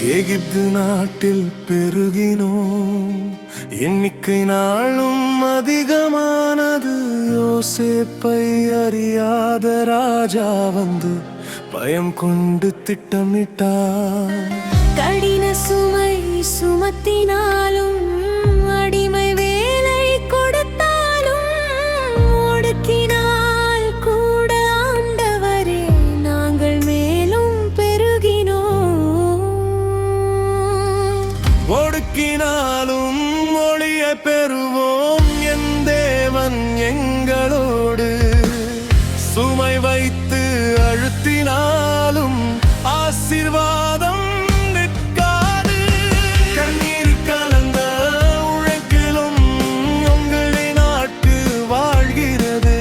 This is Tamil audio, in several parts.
எகிப்து நாட்டில் பெருகினோம், எண்ணிக்கை நாளும் அதிகமானது. யோசேப்பை அறியாத ராஜா வந்து பயம் கொண்டு திட்டமிட்டார். கடின சுமை சுமத்தினாலும் அடிமை வேலை கொடுத்தாலும் ஒடுக்கினால் கூட ஆண்டவரே நாங்கள் மேலும் பெருகினோம். ஒடுக்கினாலும் ஒளியை பெறுவோம், என் தேவன் எங்களோடு. சுமை வைத்து அழுத்தினாலும் ஆசீர்வாதம் நிற்காது. கண்ணீர் கலந்த உழைப்பிலும் உங்களின் நாட்டு வாழ்கிறது.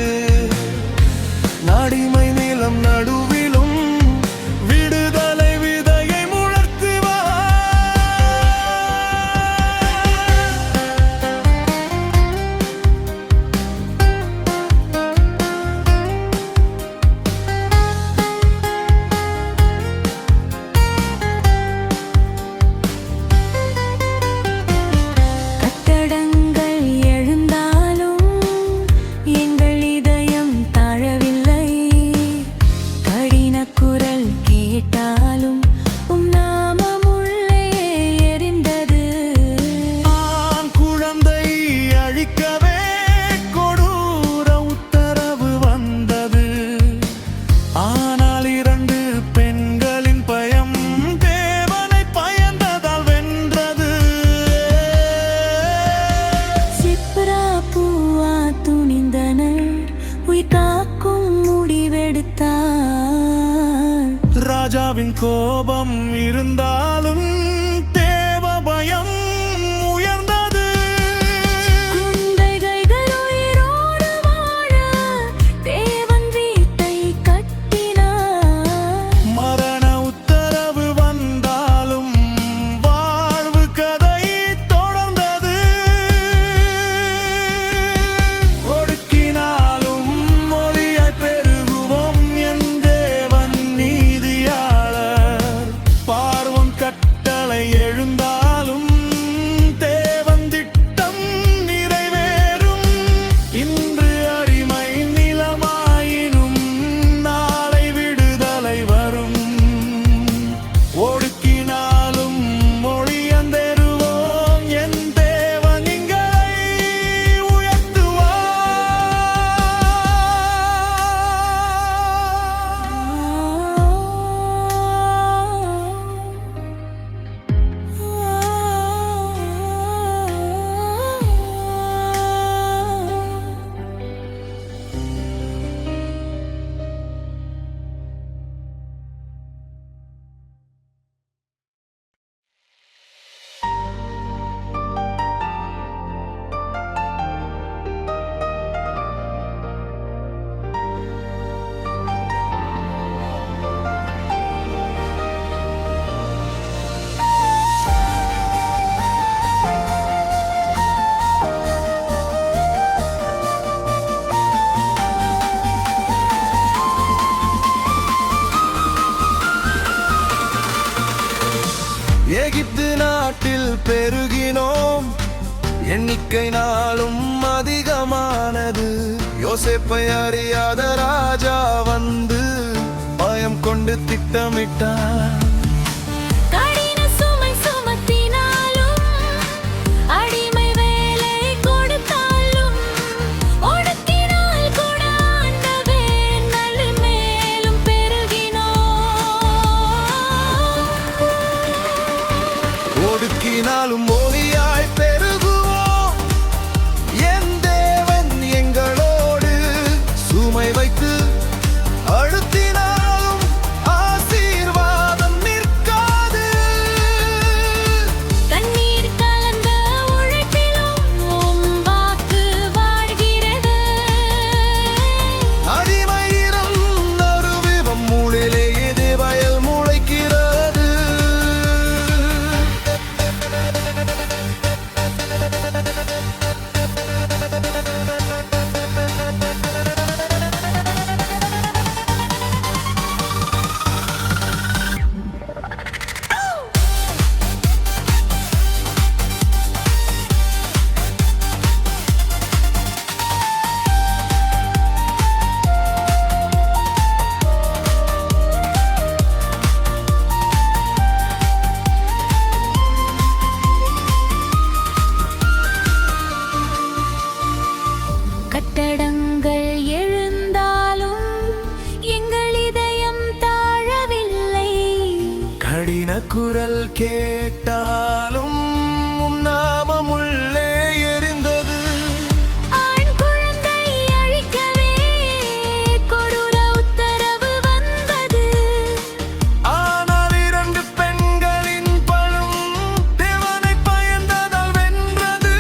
நாடிமை நிலம் நடுவிலும் விடுதலை விதையை முழத்துவார். ராஜாவின் கோபம் இருந்தாலும் தேவ பயம் உயர்ந்தது. குந்தைகள் உயிரோடு வாழ தேவன் வீட்டை கட்டினார். மரண உத்தரவு வந்தாலும் வாழ்வு கதை தொடர்ந்தது. ஒடுக்கினாலும் மொழியை பெருகுவோம், என் தேவன் நீதியாளர். பார்வன் கட்டளை எழுந்தாலும் தேவன் திட்டம் நிறைவேறும். இன்று அடிமை நிலமாயினும் நாளை விடுதலை வரும். ஒடுக்கினாலும் மொழியந்தெருவோம், என் தேவன் எங்களை எகிப்து நாட்டில் பெருகினோம், எண்ணிக்கை நாளும் அதிகமானது. யோசேப்பை அறியாத ராஜா வந்து பயம் கொண்டு திட்டமிட்டார். கடின சுமை சுமத்தினாலும் அடிமை வேலை கொடுத்தாலும் ஒடுக்கினால் கூட ஆண்டவே நாங்கள் மேலும் பெருகினோம். ஒடுக்கினாலும் ஒளியாய் பெருகுவோம், என் தேவன் எங்களோடு. சுமை வைத்து அழுத்தினாலும் ஆசீர்வாதம் நிற்காது. கண்ணீர் கலந்த உழைப்பிலும் உம் வாக்கு வாழ்கிறது. அடிமையிடம் நறுவிவம் மூளிலே இது வயல் முளைக்கிறது. கேட்டாலும் உன் நாமம் உள்ளே எரிந்தது. ஆண் குழந்தை அழிக்கவே கொடூர உத்தரவு வந்தது. ஆனால் 2 பெண்களின் பழும் தேவனை பயந்ததால் வென்றது.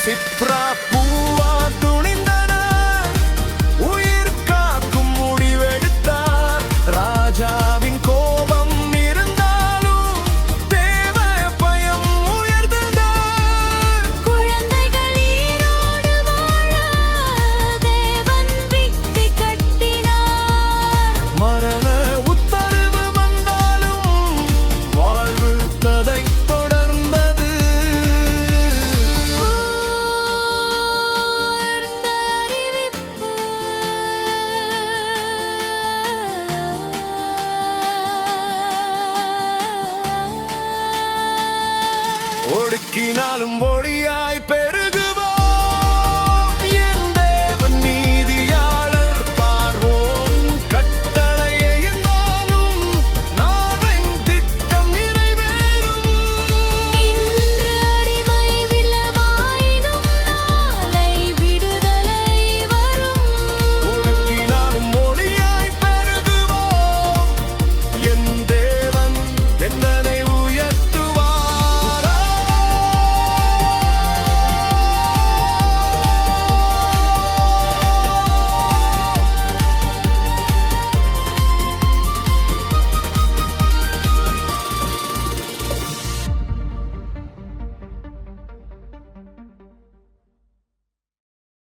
சிப்ரா பூவா துணிந்தனர், உயிர் காக்கும் முடிவெடுத்தார். ராஜாவின் கோபம் இருந்தாலும் தேவ பயம் உயர்ந்ததார். குழந்தைகள் ஈரோடு வாழ தேவன் வித்தை கட்டினார். மரண உத்தரவு வந்தாலும் வாழ்வு கதை தொடர்ந்தது. ஊர்ந்த அறிவிப்பு. ஒடுக்கினாலும் ஒளியாய்